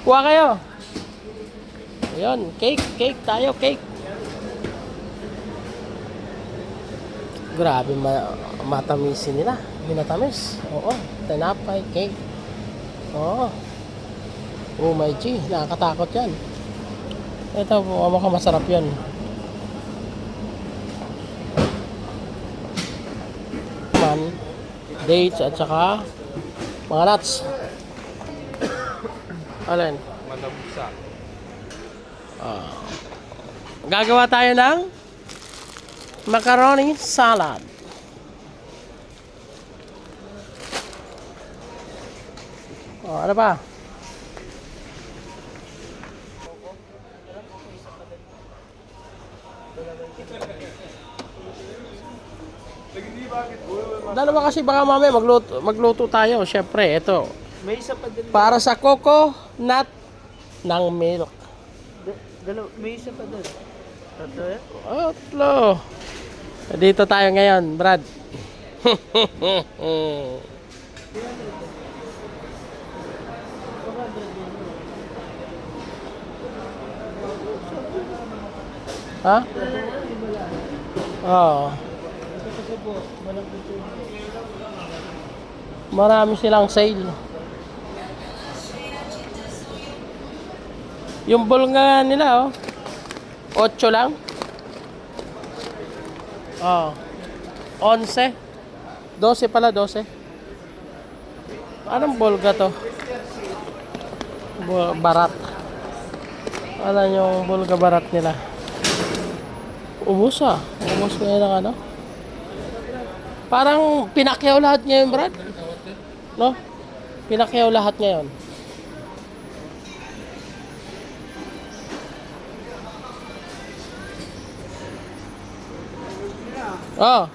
Kuha kayo. Ayun, cake, cake tayo, cake. Grabe, matamisin nila. Minatamis. Oo, tinapay, cake. Oo. Oh my G, nakakatakot yan. Ito, mukhang masarap yan. Dates at saka mga nuts. Alin? Malabusa. Gagawa tayo ng macaroni salad. Ano ba? Dalawa kasi baka mamaya magluto tayo. Syempre, ito. May isa pa din. Para sa coconut ng milk. May isa pa din. Tatlo yan? Tatlo. Dito tayo ngayon, Brad. Ha? Oo. Marami silang sale. Yung bowl nga nila, 8 lang. 11. 12 pala, 12. Anong bowl ga to? Barat. Ano yung bulga barat nila? Ubus ngayon ng ano? Parang pinakyaw lahat ngayon, Brad. No? Pinakyaw lahat ngayon. Oh.